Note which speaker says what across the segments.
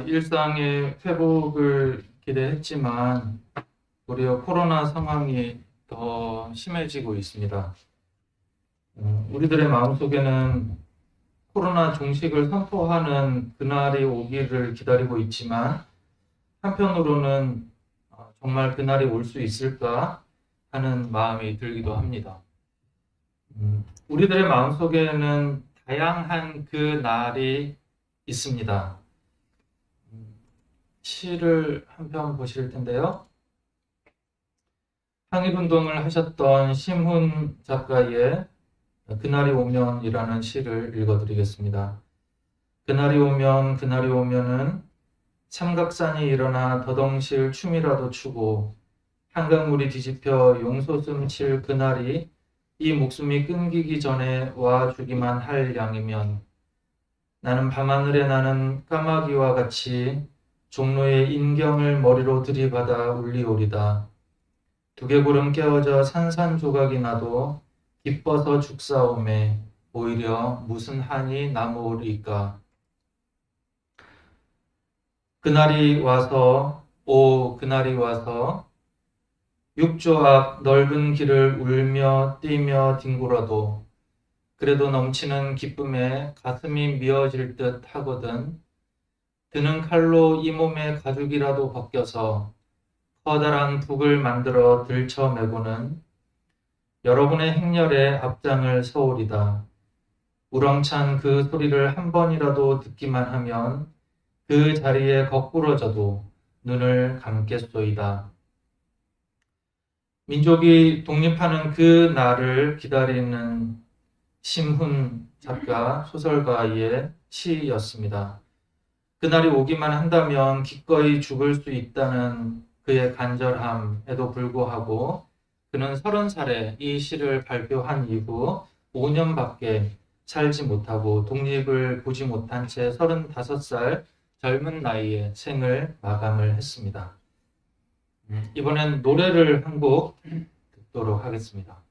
Speaker 1: 일상의 회복을 기대했지만 오히려 코로나 상황이 더 심해지고 있습니다. 우리들의 마음속에는 코로나 종식을 선포하는 그날이 오기를 기다리고 있지만 한편으로는 정말 그날이 올 수 있을까 하는 마음이 들기도 합니다. 우리들의 마음속에는 다양한 그 날이 있습니다. 시를 한 편 보실 텐데요. 항일운동을 하셨던 심훈 작가의 그날이 오면이라는 시를 읽어드리겠습니다. 그날이 오면은 삼각산이 일어나 더덩실 춤이라도 추고 한강물이 뒤집혀 용솟음 칠 그날이 이 목숨이 끊기기 전에 와주기만 할 양이면 나는 밤하늘에 나는 까마귀와 같이 종로의 인경을 머리로 들이받아 울리오리다. 두개골은 깨어져 산산조각이 나도 기뻐서 죽사오매 오히려 무슨 한이 남으리까. 그날이 와서 그날이 와서 육조 앞 넓은 길을 울며 뛰며 뒹굴어도 그래도 넘치는 기쁨에 가슴이 미어질 듯 하거든. 드는 칼로 이 몸의 가죽이라도 벗겨서 커다란 북을 만들어 들쳐매고는 여러분의 행렬에 앞장을 서오리다. 우렁찬 그 소리를 한 번이라도 듣기만 하면 그 자리에 거꾸러져도 눈을 감겠소이다. 민족이 독립하는 그 날을 기다리는 심훈 작가 소설가의 시였습니다. 그날이 오기만 한다면 기꺼이 죽을 수 있다는 그의 간절함에도 불구하고 그는 30살에 이 시를 발표한 이후 5년밖에 살지 못하고 독립을 보지 못한 채 35살 젊은 나이에 생을 마감을 했습니다. 이번엔 노래를 한 곡 듣도록 하겠습니다.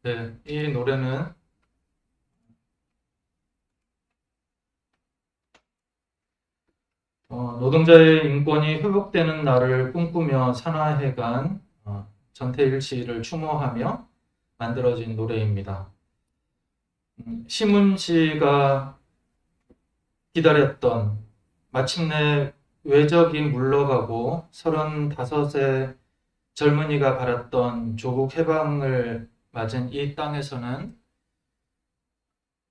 Speaker 1: 네, 이 노래는 노동자의 인권이 회복되는 날을 꿈꾸며 산하해간 전태일 씨를 추모하며 만들어진 노래입니다. 심은 씨가 기다렸던, 마침내 외적이 물러가고 35의 젊은이가 바랐던 조국 해방을 맞은 이 땅에서는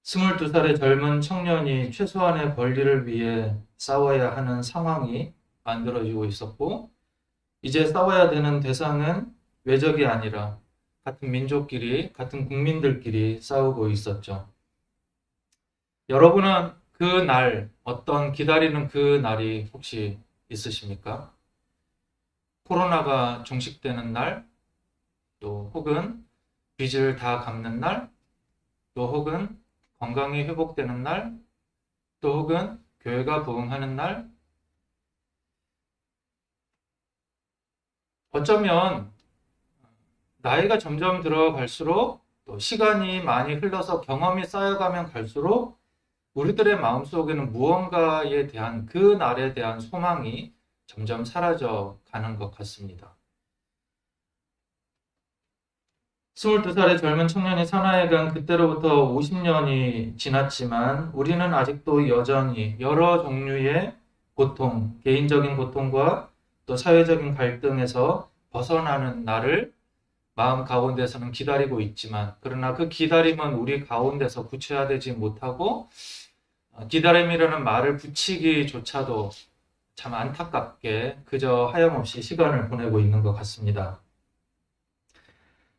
Speaker 1: 22살의 젊은 청년이 최소한의 권리를 위해 싸워야 하는 상황이 만들어지고 있었고, 이제 싸워야 되는 대상은 외적이 아니라 같은 민족끼리, 같은 국민들끼리 싸우고 있었죠. 여러분은 그 날, 어떤 기다리는 그 날이 혹시 있으십니까? 코로나가 종식되는 날, 또 혹은 빚을 다 갚는 날, 또 혹은 건강이 회복되는 날, 또 혹은 교회가 부흥하는 날. 어쩌면 나이가 점점 들어갈수록, 또 시간이 많이 흘러서 경험이 쌓여가면 갈수록 우리들의 마음속에는 무언가에 대한, 그 날에 대한 소망이 점점 사라져 가는 것 같습니다. 22살의 젊은 청년이 산하해간 그때로부터 50년이 지났지만 우리는 아직도 여전히 여러 종류의 고통, 개인적인 고통과 또 사회적인 갈등에서 벗어나는 날을 마음 가운데서는 기다리고 있지만, 그러나 그 기다림은 우리 가운데서 구체화되지 못하고 기다림이라는 말을 붙이기조차도 참 안타깝게 그저 하염없이 시간을 보내고 있는 것 같습니다.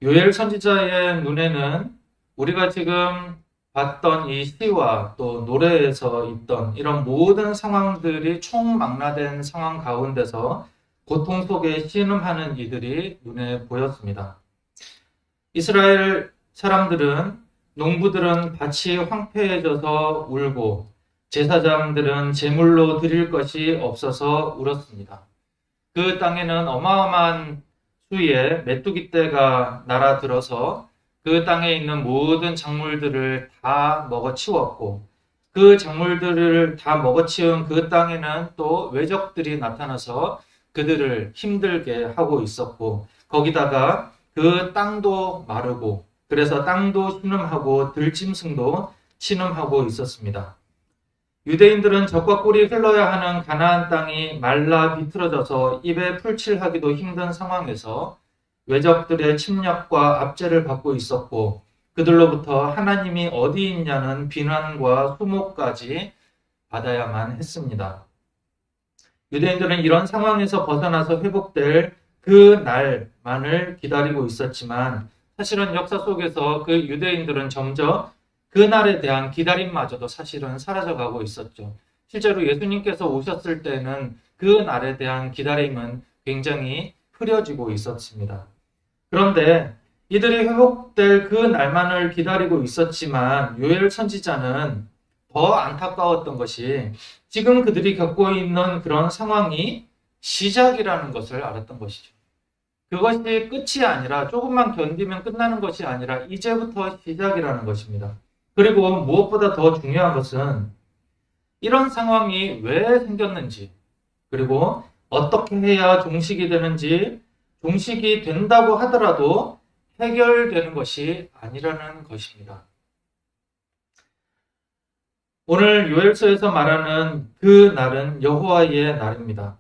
Speaker 1: 요엘 선지자의 눈에는 우리가 지금 봤던 이 시와 또 노래에서 있던 이런 모든 상황들이 총망라된 상황 가운데서 고통 속에 신음하는 이들이 눈에 보였습니다. 이스라엘 사람들은, 농부들은 밭이 황폐해져서 울고 제사장들은 제물로 드릴 것이 없어서 울었습니다. 그 땅에는 어마어마한 수의 메뚜기 떼가 날아들어서 그 땅에 있는 모든 작물들을 다 먹어치웠고, 그 작물들을 다 먹어치운 그 땅에는 또 외적들이 나타나서 그들을 힘들게 하고 있었고, 거기다가 그 땅도 마르고, 그래서 땅도 신음하고 들짐승도 신음하고 있었습니다. 유대인들은 적과 꿀이 흘러야 하는 가나안 땅이 말라 비틀어져서 입에 풀칠하기도 힘든 상황에서 외적들의 침략과 압제를 받고 있었고, 그들로부터 하나님이 어디 있냐는 비난과 수모까지 받아야만 했습니다. 유대인들은 이런 상황에서 벗어나서 회복될 그 날만을 기다리고 있었지만, 사실은 역사 속에서 그 유대인들은 점점 그 날에 대한 기다림마저도 사실은 사라져가고 있었죠. 실제로 예수님께서 오셨을 때는 그 날에 대한 기다림은 굉장히 흐려지고 있었습니다. 그런데 이들이 회복될 그 날만을 기다리고 있었지만 요엘 선지자는 더 안타까웠던 것이 지금 그들이 겪고 있는 그런 상황이 시작이라는 것을 알았던 것이죠. 그것이 끝이 아니라, 조금만 견디면 끝나는 것이 아니라 이제부터 시작이라는 것입니다. 그리고 무엇보다 더 중요한 것은 이런 상황이 왜 생겼는지, 그리고 어떻게 해야 종식이 되는지, 종식이 된다고 하더라도 해결되는 것이 아니라는 것입니다. 오늘 요엘서에서 말하는 그 날은 여호와의 날입니다.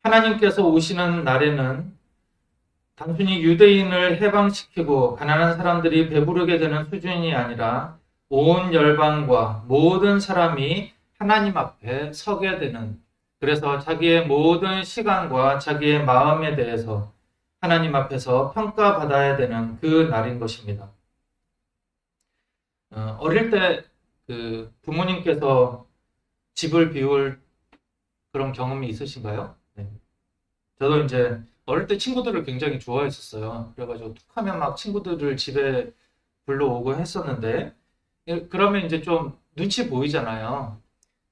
Speaker 1: 하나님께서 오시는 날에는 단순히 유대인을 해방시키고 가난한 사람들이 배부르게 되는 수준이 아니라 온 열방과 모든 사람이 하나님 앞에 서게 되는 그래서 자기의 모든 시간과 자기의 마음에 대해서 하나님 앞에서 평가받아야 되는 그 날인 것입니다. 어릴 때 그 부모님께서 집을 비울 그런 경험이 있으신가요? 네. 저도 이제 어릴 때 친구들을 굉장히 좋아했었어요. 그래가지고 툭 하면 막 친구들을 집에 불러오고 했었는데, 그러면 이제 좀 눈치 보이잖아요.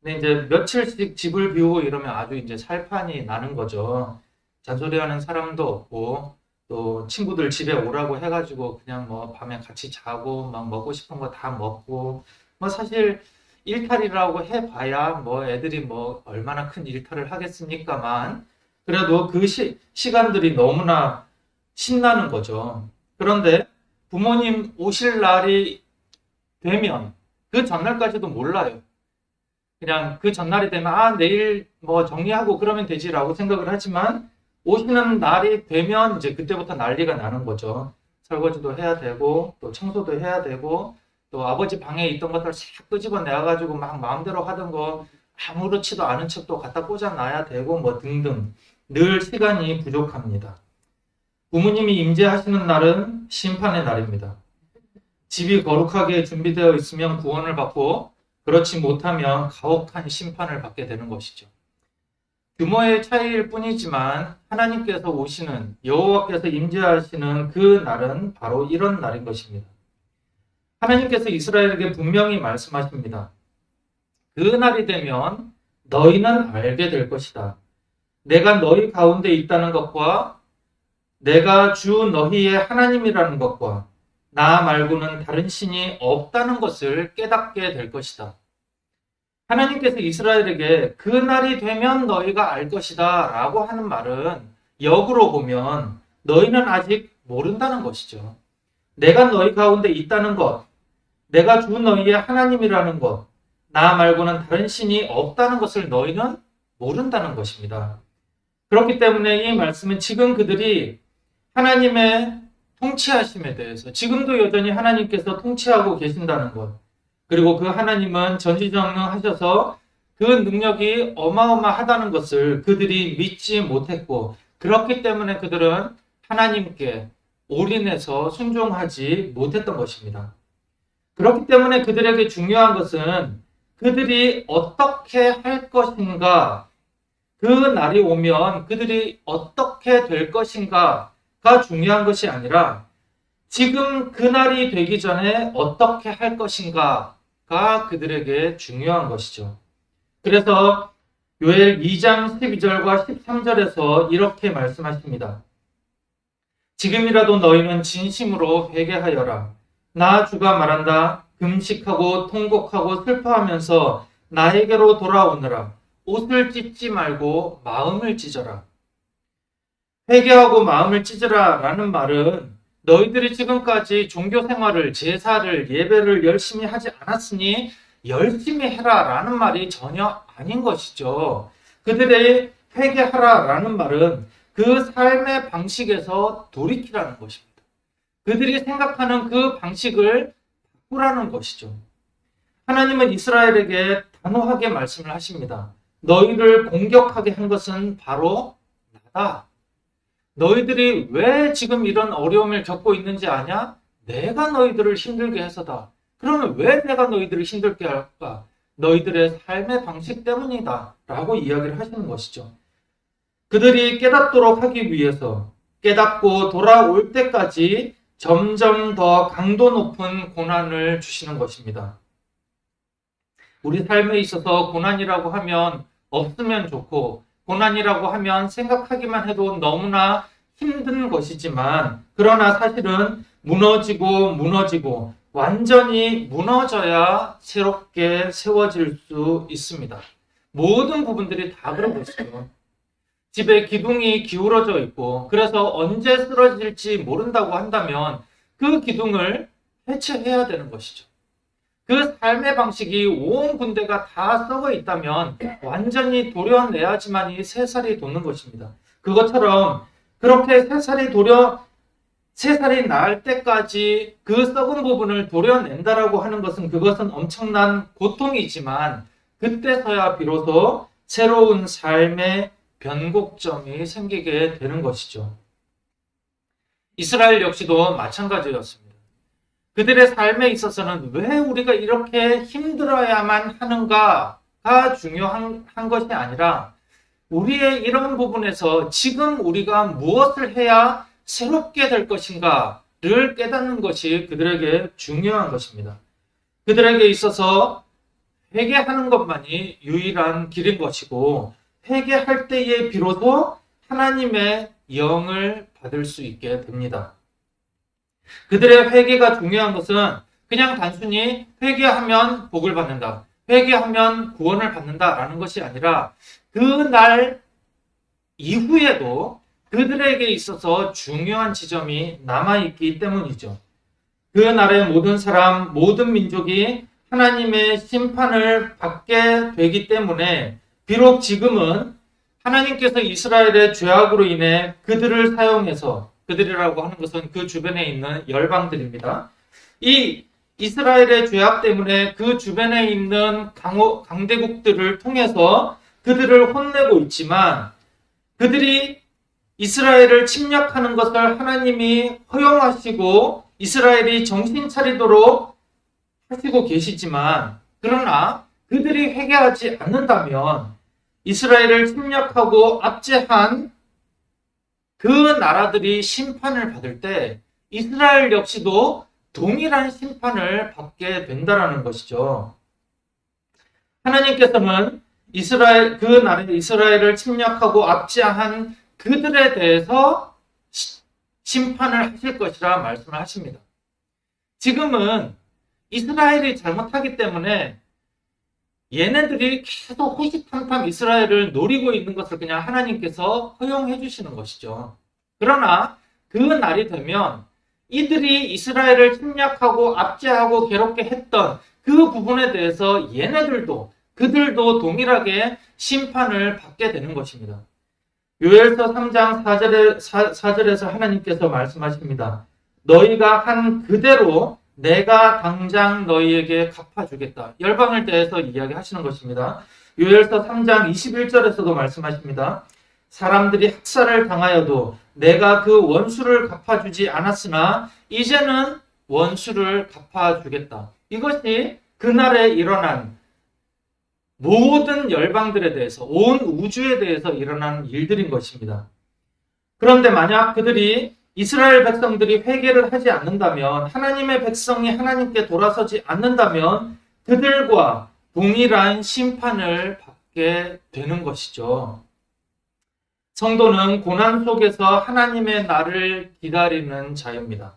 Speaker 1: 근데 이제 며칠씩 집을 비우고 이러면 아주 이제 살판이 나는 거죠. 잔소리하는 사람도 없고, 또 친구들 집에 오라고 해가지고 그냥 뭐 밤에 같이 자고 막 먹고 싶은 거 다 먹고, 뭐 사실 일탈이라고 해봐야 뭐 애들이 뭐 얼마나 큰 일탈을 하겠습니까만, 그래도 그 시간들이 너무나 신나는 거죠. 그런데 부모님 오실 날이 되면 그 전날까지도 몰라요. 그냥 그 전날이 되면 아 내일 뭐 정리하고 그러면 되지라고 생각을 하지만 오시는 날이 되면 이제 그때부터 난리가 나는 거죠. 설거지도 해야 되고 또 청소도 해야 되고 또 아버지 방에 있던 것들 싹 끄집어 내가지고 막 마음대로 하던 거 아무렇지도 않은 척도 갖다 꽂아 놔야 되고 뭐 등등 늘 시간이 부족합니다. 부모님이 임재하시는 날은 심판의 날입니다. 집이 거룩하게 준비되어 있으면 구원을 받고 그렇지 못하면 가혹한 심판을 받게 되는 것이죠. 규모의 차이일 뿐이지만 하나님께서 오시는 여호와께서 임재하시는 그 날은 바로 이런 날인 것입니다. 하나님께서 이스라엘에게 분명히 말씀하십니다. 그 날이 되면 너희는 알게 될 것이다. 내가 너희 가운데 있다는 것과 내가 주 너희의 하나님이라는 것과 나 말고는 다른 신이 없다는 것을 깨닫게 될 것이다. 하나님께서 이스라엘에게 그 날이 되면 너희가 알 것이다 라고 하는 말은 역으로 보면 너희는 아직 모른다는 것이죠. 내가 너희 가운데 있다는 것, 내가 주 너희의 하나님이라는 것, 나 말고는 다른 신이 없다는 것을 너희는 모른다는 것입니다. 그렇기 때문에 이 말씀은 지금 그들이 하나님의 통치하심에 대해서 지금도 여전히 하나님께서 통치하고 계신다는 것, 그리고 그 하나님은 전지전능하셔서 그 능력이 어마어마하다는 것을 그들이 믿지 못했고 그렇기 때문에 그들은 하나님께 올인해서 순종하지 못했던 것입니다. 그렇기 때문에 그들에게 중요한 것은 그들이 어떻게 할 것인가, 그 날이 오면 그들이 어떻게 될 것인가가 중요한 것이 아니라 지금 그 날이 되기 전에 어떻게 할 것인가가 그들에게 중요한 것이죠. 그래서 요엘 2장 12절과 13절에서 이렇게 말씀하십니다. 지금이라도 너희는 진심으로 회개하여라. 나 주가 말한다. 금식하고 통곡하고 슬퍼하면서 나에게로 돌아오느라. 옷을 찢지 말고 마음을 찢어라. 회개하고 마음을 찢으라 라는 말은 너희들이 지금까지 종교 생활을, 제사를, 예배를 열심히 하지 않았으니 열심히 해라 라는 말이 전혀 아닌 것이죠. 그들의 회개하라 라는 말은 그 삶의 방식에서 돌이키라는 것입니다. 그들이 생각하는 그 방식을 바꾸라는 것이죠. 하나님은 이스라엘에게 단호하게 말씀을 하십니다. 너희를 공격하게 한 것은 바로 나다. 너희들이 왜 지금 이런 어려움을 겪고 있는지 아냐? 내가 너희들을 힘들게 해서다. 그러면 왜 내가 너희들을 힘들게 할까? 너희들의 삶의 방식 때문이다. 라고 이야기를 하시는 것이죠. 그들이 깨닫도록 하기 위해서 깨닫고 돌아올 때까지 점점 더 강도 높은 고난을 주시는 것입니다. 우리 삶에 있어서 고난이라고 하면 없으면 좋고 고난이라고 하면 생각하기만 해도 너무나 힘든 것이지만 그러나 사실은 무너지고 완전히 무너져야 새롭게 세워질 수 있습니다. 모든 부분들이 다 그러고 있어요. 집에 기둥이 기울어져 있고 그래서 언제 쓰러질지 모른다고 한다면 그 기둥을 해체해야 되는 것이죠. 그 삶의 방식이 온 군대가 다 썩어 있다면 완전히 도려내야지만이 새살이 돋는 것입니다. 그것처럼 그렇게 새살이 날 때까지 그 썩은 부분을 도려낸다라고 하는 것은 그것은 엄청난 고통이지만 그때서야 비로소 새로운 삶의 변곡점이 생기게 되는 것이죠. 이스라엘 역시도 마찬가지였습니다. 그들의 삶에 있어서는 왜 우리가 이렇게 힘들어야만 하는가가 중요한 것이 아니라 우리의 이런 부분에서 지금 우리가 무엇을 해야 새롭게 될 것인가를 깨닫는 것이 그들에게 중요한 것입니다. 그들에게 있어서 회개하는 것만이 유일한 길인 것이고 회개할 때에 비로소 하나님의 영을 받을 수 있게 됩니다. 그들의 회개가 중요한 것은 그냥 단순히 회개하면 복을 받는다, 회개하면 구원을 받는다라는 것이 아니라 그날 이후에도 그들에게 있어서 중요한 지점이 남아있기 때문이죠. 그날의 모든 사람, 모든 민족이 하나님의 심판을 받게 되기 때문에 비록 지금은 하나님께서 이스라엘의 죄악으로 인해 그들을 사용해서, 그들이라고 하는 것은 그 주변에 있는 열방들입니다. 이 이스라엘의 죄악 때문에 그 주변에 있는 강대국들을 통해서 그들을 혼내고 있지만 그들이 이스라엘을 침략하는 것을 하나님이 허용하시고 이스라엘이 정신 차리도록 하시고 계시지만 그러나 그들이 회개하지 않는다면 이스라엘을 침략하고 압제한 그 나라들이 심판을 받을 때 이스라엘 역시도 동일한 심판을 받게 된다는 것이죠. 하나님께서는 그 나라 이스라엘을 침략하고 압제한 그들에 대해서 심판을 하실 것이라 말씀을 하십니다. 지금은 이스라엘이 잘못하기 때문에 얘네들이 계속 호시탐탐 이스라엘을 노리고 있는 것을 그냥 하나님께서 허용해 주시는 것이죠. 그러나 그 날이 되면 이들이 이스라엘을 침략하고 압제하고 괴롭게 했던 그 부분에 대해서 그들도 동일하게 심판을 받게 되는 것입니다. 요엘서 3장 4절에서 하나님께서 말씀하십니다. 너희가 한 그대로 내가 당장 너희에게 갚아주겠다. 열방을 대해서 이야기하시는 것입니다. 요엘서 3장 21절에서도 말씀하십니다. 사람들이 학살을 당하여도 내가 그 원수를 갚아주지 않았으나 이제는 원수를 갚아주겠다. 이것이 그날에 일어난 모든 열방들에 대해서, 온 우주에 대해서 일어난 일들인 것입니다. 그런데 만약 이스라엘 백성들이 회개를 하지 않는다면, 하나님의 백성이 하나님께 돌아서지 않는다면 그들과 동일한 심판을 받게 되는 것이죠. 성도는 고난 속에서 하나님의 날을 기다리는 자입니다.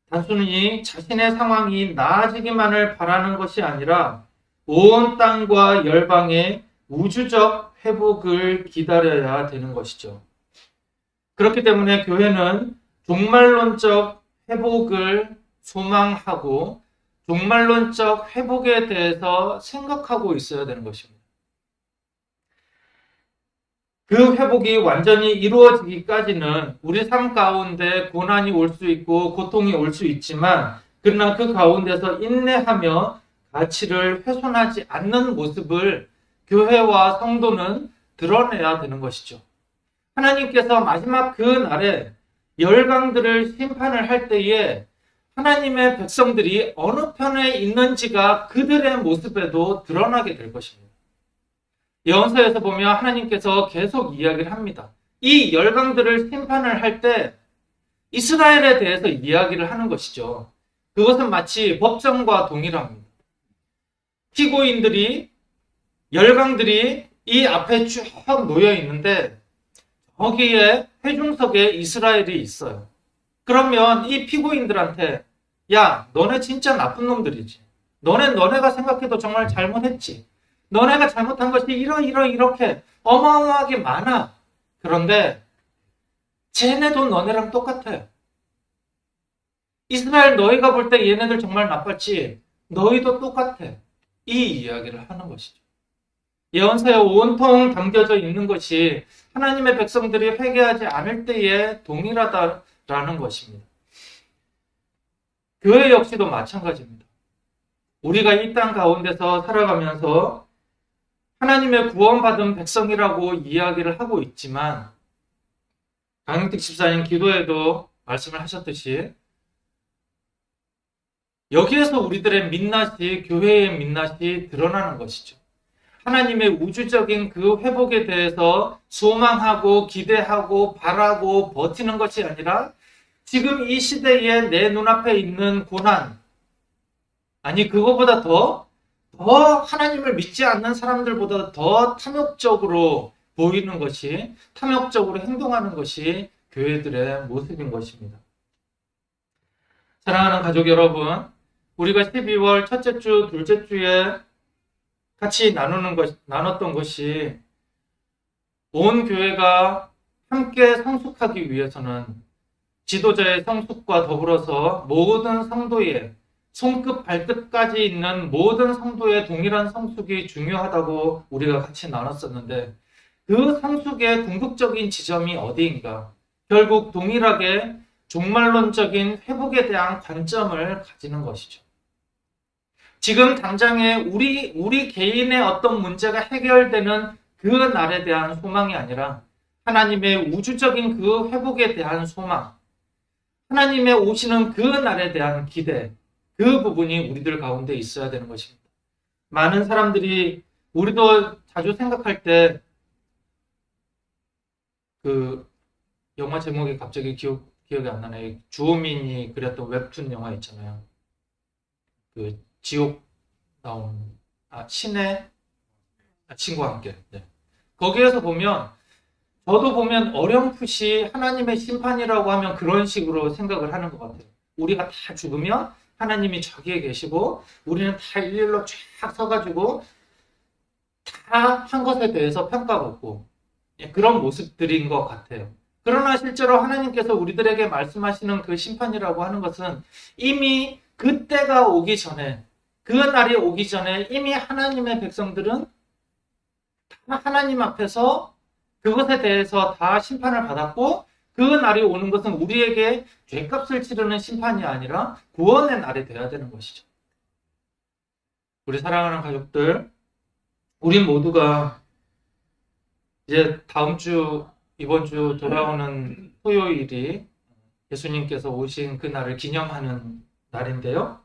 Speaker 1: 단순히 자신의 상황이 나아지기만을 바라는 것이 아니라 온 땅과 열방의 우주적 회복을 기다려야 되는 것이죠. 그렇기 때문에 교회는 종말론적 회복을 소망하고 종말론적 회복에 대해서 생각하고 있어야 되는 것입니다. 그 회복이 완전히 이루어지기까지는 우리 삶 가운데 고난이 올 수 있고 고통이 올 수 있지만 그러나 그 가운데서 인내하며 가치를 훼손하지 않는 모습을 교회와 성도는 드러내야 되는 것이죠. 하나님께서 마지막 그 날에 열강들을 심판을 할 때에 하나님의 백성들이 어느 편에 있는지가 그들의 모습에도 드러나게 될 것입니다. 예언서에서 보면 하나님께서 계속 이야기를 합니다. 이 열강들을 심판을 할 때 이스라엘에 대해서 이야기를 하는 것이죠. 그것은 마치 법정과 동일합니다. 열강들이 이 앞에 쭉 놓여 있는데 거기에 회중석에 이스라엘이 있어요. 그러면 이 피고인들한테 야, 너네 진짜 나쁜 놈들이지. 너네가 생각해도 정말 잘못했지. 너네가 잘못한 것이 이렇게 어마어마하게 많아. 그런데 쟤네도 너네랑 똑같아. 이스라엘 너희가 볼 때 얘네들 정말 나빴지. 너희도 똑같아. 이 이야기를 하는 것이죠. 예언서에 온통 담겨져 있는 것이 하나님의 백성들이 회개하지 않을 때에 동일하다라는 것입니다. 교회 역시도 마찬가지입니다. 우리가 이 땅 가운데서 살아가면서 하나님의 구원받은 백성이라고 이야기를 하고 있지만 강영택 집사님 기도에도 말씀을 하셨듯이 여기에서 우리들의 민낯이, 교회의 민낯이 드러나는 것이죠. 하나님의 우주적인 그 회복에 대해서 소망하고 기대하고 바라고 버티는 것이 아니라 지금 이 시대에 내 눈앞에 있는 고난, 아니 그거보다 더 하나님을 믿지 않는 사람들보다 더 탐욕적으로 보이는 것이, 탐욕적으로 행동하는 것이 교회들의 모습인 것입니다. 사랑하는 가족 여러분, 우리가 12월 첫째 주, 둘째 주에 같이 나눴던 것이 온 교회가 함께 성숙하기 위해서는 지도자의 성숙과 더불어서 모든 성도의 손끝 발끝까지 있는 모든 성도의 동일한 성숙이 중요하다고 우리가 같이 나눴었는데 그 성숙의 궁극적인 지점이 어디인가? 결국 동일하게 종말론적인 회복에 대한 관점을 가지는 것이죠. 지금 당장에 우리 개인의 어떤 문제가 해결되는 그 날에 대한 소망이 아니라 하나님의 우주적인 그 회복에 대한 소망, 하나님의 오시는 그 날에 대한 기대, 그 부분이 우리들 가운데 있어야 되는 것입니다. 많은 사람들이 우리도 자주 생각할 때 그 영화 제목이 갑자기 기억이 안 나네. 주호민이 그렸던 웹툰 영화 있잖아요. 그 지옥 나온 신의 친구와 함께. 네. 거기에서 보면 저도 보면 어렴풋이 하나님의 심판이라고 하면 그런 식으로 생각을 하는 것 같아요. 우리가 다 죽으면 하나님이 저기에 계시고 우리는 다 일일로 쫙 서가지고 다 한 것에 대해서 평가받고 그런 모습들인 것 같아요. 그러나 실제로 하나님께서 우리들에게 말씀하시는 그 심판이라고 하는 것은 이미 그때가 오기 전에, 그 날이 오기 전에 이미 하나님의 백성들은 다 하나님 앞에서 그것에 대해서 다 심판을 받았고 그 날이 오는 것은 우리에게 죄값을 치르는 심판이 아니라 구원의 날이 되어야 되는 것이죠. 우리 사랑하는 가족들, 우리 모두가 이제 다음 주, 이번 주 돌아오는 토요일이 예수님께서 오신 그 날을 기념하는 날인데요.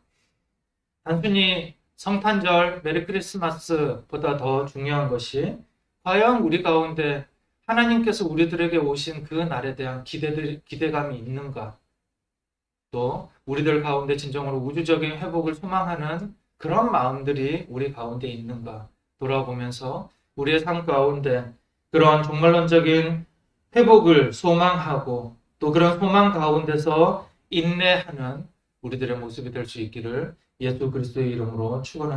Speaker 1: 단순히 성탄절, 메리 크리스마스보다 더 중요한 것이 과연 우리 가운데 하나님께서 우리들에게 오신 그 날에 대한 기대감이 있는가? 또 우리들 가운데 진정으로 우주적인 회복을 소망하는 그런 마음들이 우리 가운데 있는가? 돌아보면서 우리의 삶 가운데 그런 종말론적인 회복을 소망하고 또 그런 소망 가운데서 인내하는 우리들의 모습이 될 수 있기를 예수 그리스도의 이름으로 축원합니다.